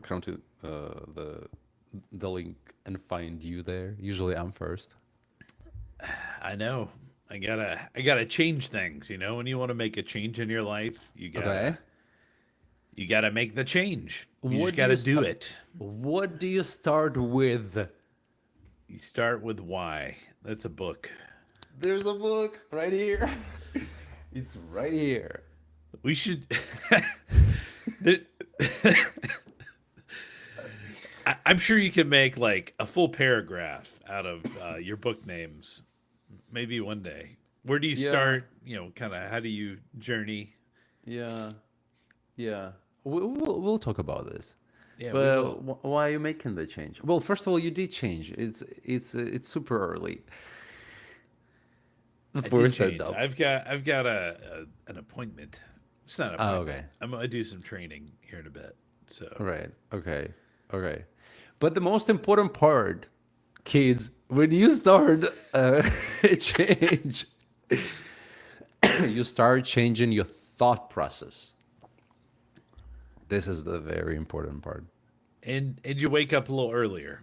come to the link and find you there. Usually I'm first. I know. I gotta change things. When you want to make a change in your life, you Okay. gotta you gotta make the change. You just What do gotta you do start? it. What do you start with? You start with why. That's a book. There's a book right here. It's right here. We should. there- I'm sure you can make like a full paragraph out of your book names. Maybe one day. Where do you Yeah, start? Kind of how do you journey? yeah, yeah. We'll talk about this. Yeah, we But will. why are you making the change? Well, first of all, you did change. It's super early I did for stand change. up. I've got an appointment. It's not an Oh, appointment. okay. I'm gonna do some training here in a bit. So Right. Okay. Okay. But the most important part, kids, when you start a change, you start changing your thought process. This is the very important part. and you wake up a little earlier.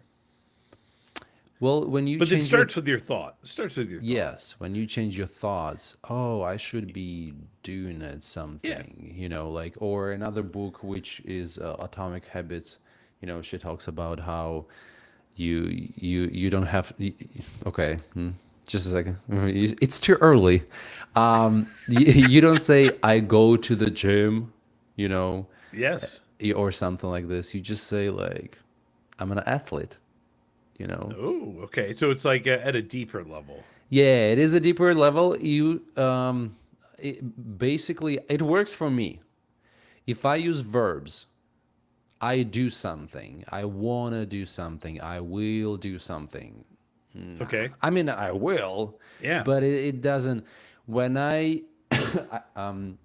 Well, when you But it change your starts with your thought. It starts with your thought. yes, when you change your thoughts, oh, I should be doing Yeah. something, like, or another book which is Atomic Habits. She talks about how you don't have. Okay, just a second. It's too early. You don't say I go to the gym, you know, Yes. or something like this. You just say like I'm an athlete, you know. Oh, okay. So it's like at a deeper level. Yeah, it is a deeper level. Basically it works for me. If I use verbs, I do something. I wanna do something. I will do something. Okay. I mean, I will, Yeah. but it doesn't. When I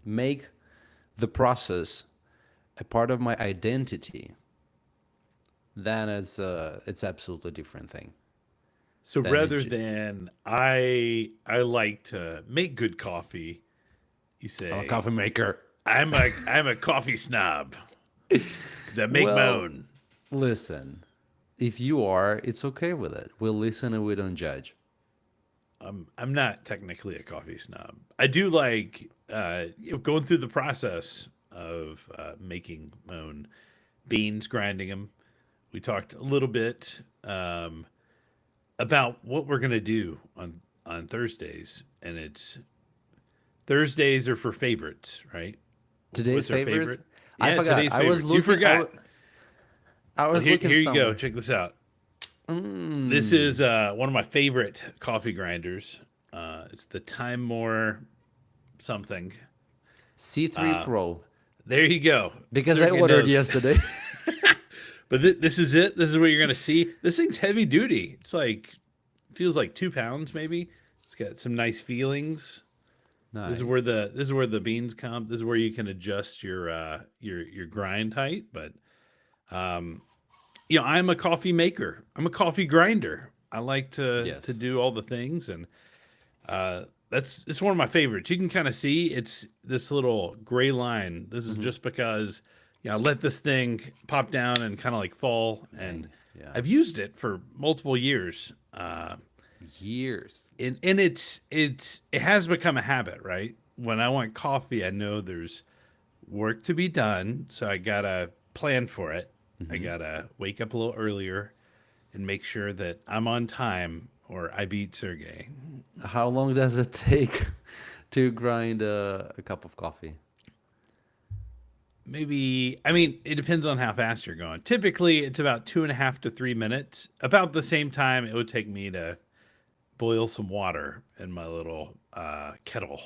make the process a part of my identity, then it's absolutely different thing. So Then rather than I like to make good coffee, you I'm a say coffee maker. I'm a coffee snob. 'Cause I make my Well, own. listen, if you are, it's okay with it. We'll listen and we don't judge. I'm not technically a coffee snob. I do like going through the process of making my own beans, grinding them. We talked a little bit about what we're gonna do on Thursdays, and it's Thursdays are for favorites, right? Today's What's our favorites. favorite? I Yeah, forgot. today's favorites. You forgot. I Well, was looking here you go. somewhere. Check this out. This Mm, is one of my favorite coffee grinders. It's the Time More something. C3 Pro There you go. because I Sergey ordered knows. yesterday. But this is it. This is what you're gonna see. This thing's heavy duty. It's like feels like 2 pounds maybe. It's got some nice feelings. Nice. This is where the beans come. This is where you can adjust your grind height. But I'm a coffee maker. I'm a coffee grinder. I like to Yes. do all the things, and that's it's one of my favorites. You can kind of see it's this little gray line. This is Hmm. just because I let this thing pop down and kind of like fall, and Bang. Yeah. I've used it for multiple years. Years. And it has become a habit, right? When I want coffee, I know there's work to be done, so I gotta plan for it. I Hmm. gotta wake up a little earlier and make sure that I'm on time, or I beat Sergey. How long does it take to grind a cup of coffee? Maybe, I mean, it depends on how fast you're going. Typically, it's about 2.5 to 3 minutes. About the same time it would take me to boil some water in my little kettle.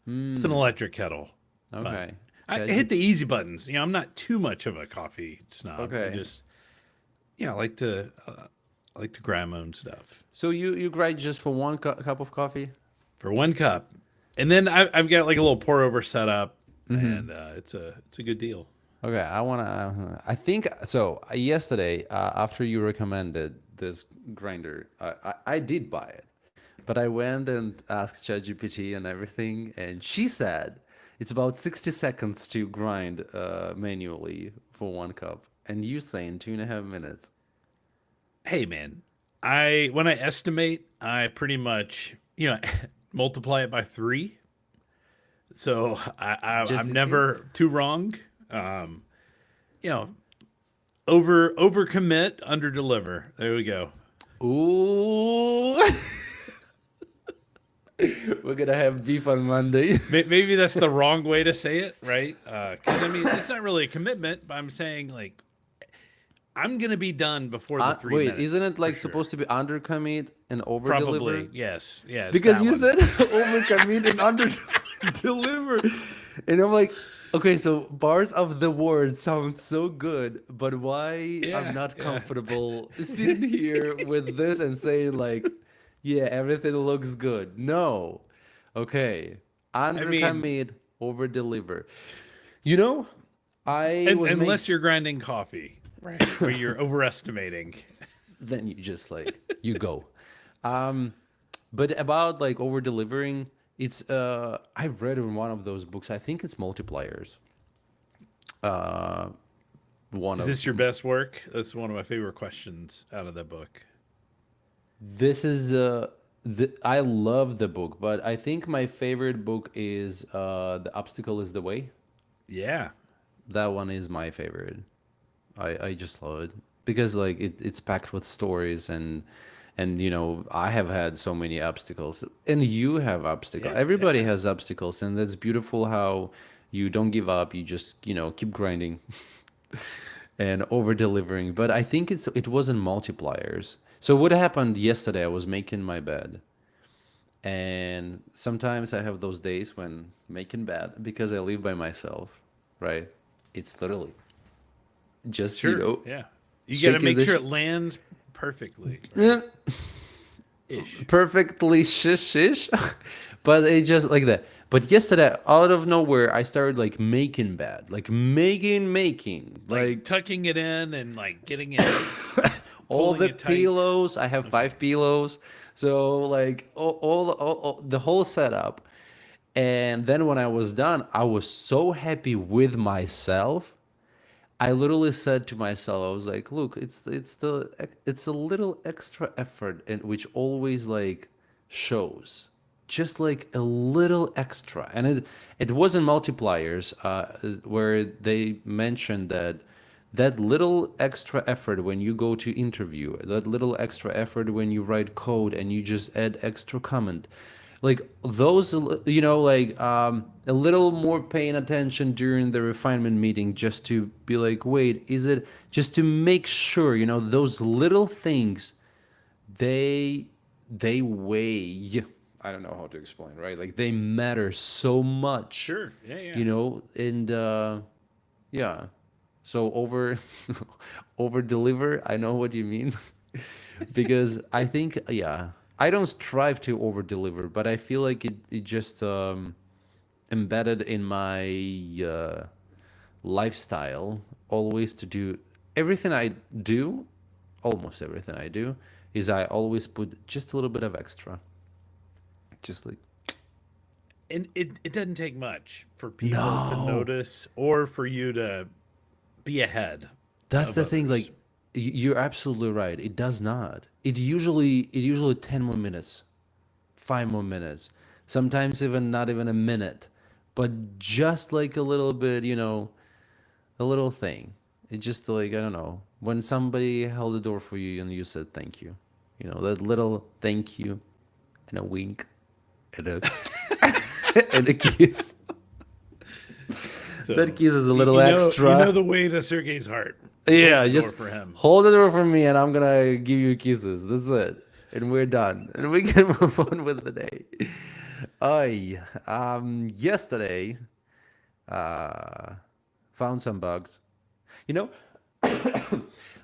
It's an Hmm. electric kettle, but Okay. I Chat hit G- the easy buttons. I'm not too much of a coffee snob. I Okay. just, I like to grind my own stuff So you grind just for one cup of coffee? for 1 cup, and then I've got like a little pour over setup, Hmm. and it's a good deal. Okay, I wanna. I think so. Yesterday, after you recommended this grinder, I did buy it, but I went and asked ChatGPT and everything, and she said It's about 60 seconds to grind manually for 1 cup, and you saying 2.5 minutes. Hey man, I when I estimate, I pretty much multiply it by three. So Just I'm in case. never too wrong. Um, you know, over commit, under deliver. There we go. Ooh, we're gonna have beef on Monday. Maybe that's the wrong way to say it, right? Because I mean, it's not really a commitment, but I'm saying like I'm gonna be done before the three Wait, isn't minutes it for like sure. supposed to be under commit and over Probably, deliver? yes, yeah, it's Because that you one. said over commit and under deliver, and I'm like, okay, so bars of the word sound so good, but why I'm Yeah, not yeah. comfortable sitting here with this and saying like, yeah, everything looks good. No, okay, I under mean, commit, over deliver. You know, I and, was unless make you're grinding coffee, right, where you're overestimating. then you just like you go. Um, but about like over delivering, it's I read in one of those books. I think it's multipliers. Uh, one Is of this your best work? That's one of my favorite questions out of that book. this is I love the book, but I think my favorite book is The Obstacle is the Way. Yeah, That one is my favorite. I just love it because like it's packed with stories and I have had so many obstacles and you have obstacles. yeah, Everybody yeah. has obstacles, and that's beautiful how you don't give up. You just keep grinding and over delivering. But I think it wasn't multipliers. So what happened yesterday? I was making my bed, and sometimes I have those days when making bed because I live by myself, right? It's literally just Sure, yeah. You got to shaking make the sure it lands perfectly, right? yeah, Ish. perfectly shish, but it just like that. But yesterday, out of nowhere, I started like making bed, like making, Like like tucking it in and like getting it, all pulling the it tight. pillows. I have Okay. 5 pillows, so like all the whole setup. And then when I was done, I was so happy with myself. I literally said to myself, I was like, "Look, it's a little extra effort, and which always like shows, just like a little extra." And it wasn't multipliers, where they mentioned that little extra effort when you go to interview, that little extra effort when you write code and you just add extra comment, like those, like a little more paying attention during the refinement meeting, just to be like, wait, is it just to make sure, those little things, they they weigh. I don't know how to explain, right? Like they matter so much, Sure. Yeah, yeah. and yeah. So over deliver, I know what you mean. Because I think, yeah, I don't strive to over deliver, but I feel like it just embedded in my lifestyle always to do everything I do, almost everything I do, is I always put just a little bit of extra. Just like, And it doesn't take much for people to no, notice or for you to be ahead that's of the thing. others. Like, you're absolutely right. It does not. It usually 10 more minutes, 5 more minutes, sometimes even not even a minute, but just like a little bit, a little thing. It's just like, I don't know, when somebody held the door for you and you said thank you, that little thank you and a wink and a and a kiss. That So kiss is a you, little you know extra. the way to Sergey's heart. Hold Yeah, the door just for him. hold the door for me and I'm gonna give you kisses. That's it. And we're done. And we can move on with the day. Yesterday, uh, found some bugs. You know,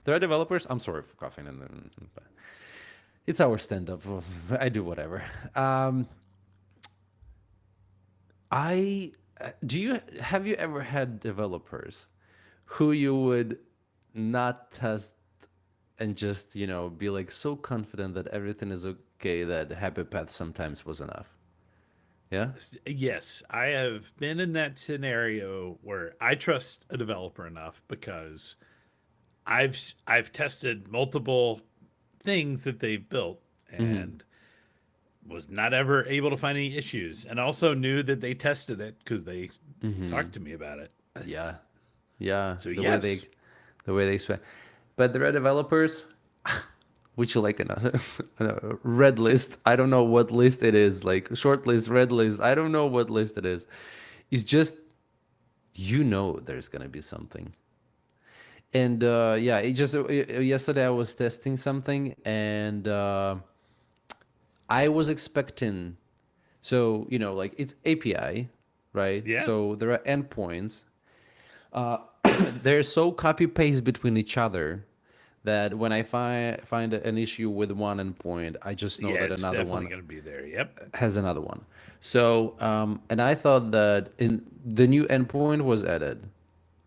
there are developers. I'm sorry for coughing, and it's our stand-up. I do whatever. I do you have you ever had developers who you would not test and just be like so confident that everything is okay that happy path sometimes was enough? Yeah. Yes, I have been in that scenario where I trust a developer enough because I've tested multiple things that they've built Hmm. and was not ever able to find any issues, and also knew that they tested it because they Hmm. talked to me about it. Yeah. Yeah. So The yes, way they spend. But there are developers, which like a red list. I don't know what list it is. Like short list, red list. I don't know what list it is. It's just there's gonna be something. And yeah, it just yesterday I was testing something and I was expecting. So like it's API, right? yeah, So there are endpoints. They're so copy paste between each other that when I find an issue with one endpoint, I just know yeah, that it's another definitely one going to be there. Yep. has another one. So and I thought that in the new endpoint was added,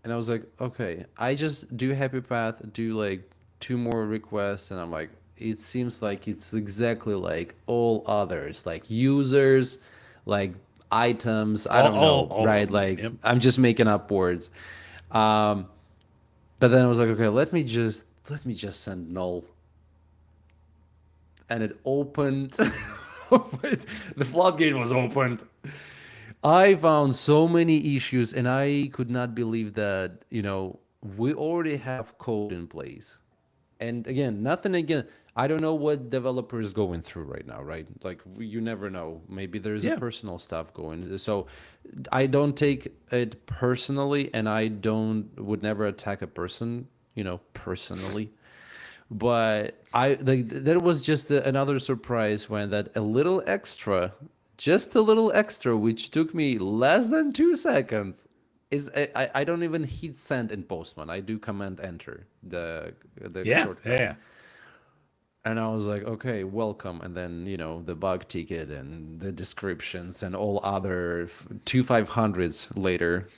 and I was like, okay, I just do happy path, do like two more requests, and I'm like, it seems like it's exactly like all others, like users, like items. I don't know, All of right? them. Like Yep. I'm just making up words. Um, but then I was like, okay, let me just send null, and it opened. The floodgate was opened. I found so many issues, and I could not believe that, we already have code in place. And again, nothing again. I don't know what developer is going through right now, right? Like you never know. Maybe there's a Yeah. personal stuff going. So I don't take it personally, and I don't would never attack a person, personally. But I like that was just another surprise when that a little extra, just a little extra, which took me less than 2 seconds, is I don't even hit send in Postman. I do command enter the Yeah. shortcut, Yeah. and I was like, okay, welcome. And then the bug ticket and the descriptions and all other 2500s later,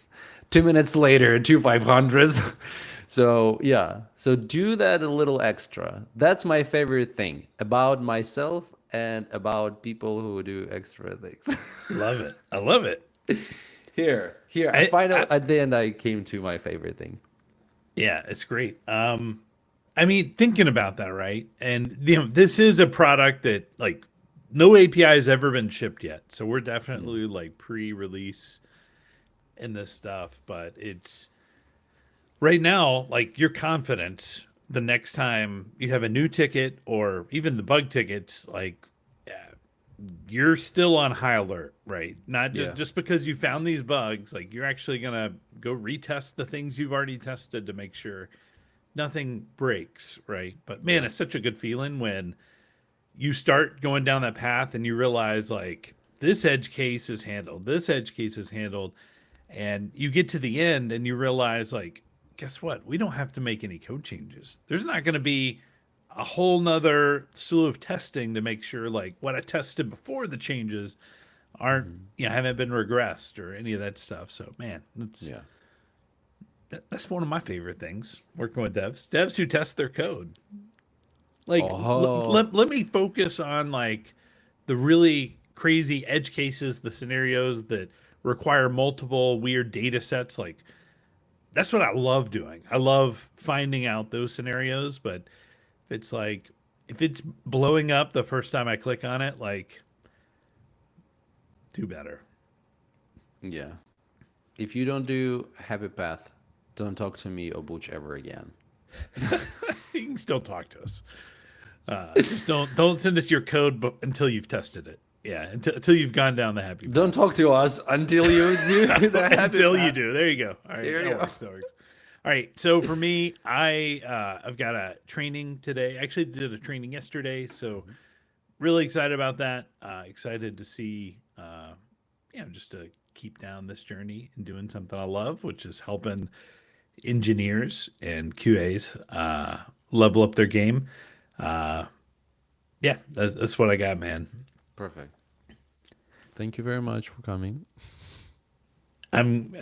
2 minutes later, 2500s. So yeah, so do that a little extra. That's my favorite thing about myself and about people who do extra things. Love it. I love it. Here, I I, finally I at the end I came to my favorite thing. Yeah, it's great. I mean, thinking about that, right? And this is a product that like no API has ever been shipped yet. So we're Mm. definitely like pre-release in this stuff, but it's right now, like you're confident the next time you have a new ticket or even the bug tickets, like you're still on high alert, right? Not just Yeah, just because you found these bugs, like you're actually gonna go retest the things you've already tested to make sure nothing breaks, right? But man, yeah, it's such a good feeling when you start going down that path and you realize like this edge case is handled, this edge case is handled, and you get to the end and you realize like, guess what? We don't have to make any code changes. There's not going to be a whole nother slew of testing to make sure like what I tested before the changes aren't haven't been regressed or any of that stuff. So man, yeah. that's one of my favorite things working with devs who test their code. Like Oh, let me focus on like the really crazy edge cases, the scenarios that require multiple weird data sets. Like that's what I love doing. I love finding out those scenarios, but if it's blowing up the first time I click on it, like do better. yeah. If you don't do happy path, don't talk to me or Butch ever again. You can still talk to us. Just don't send us your code until you've tested it. Yeah, until you've gone down the happy Don't path. talk to us until you do the happy Until you path. do. There you go. All right, There you that go. works. That works. All right. So for me, I've got a training today. I actually did a training yesterday, so really excited about that. Excited to see, just to keep down this journey and doing something I love, which is helping engineers and QAs level up their game. Uh, yeah, that's what I got, man. Perfect. Thank you very much for coming.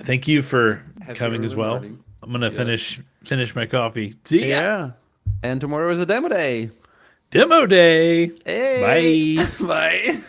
Thank you for Happy coming as early well. morning. I'm gonna Yeah. finish my coffee. See ya. Yeah. And tomorrow is a demo day. Demo day. Hey. Bye. Bye.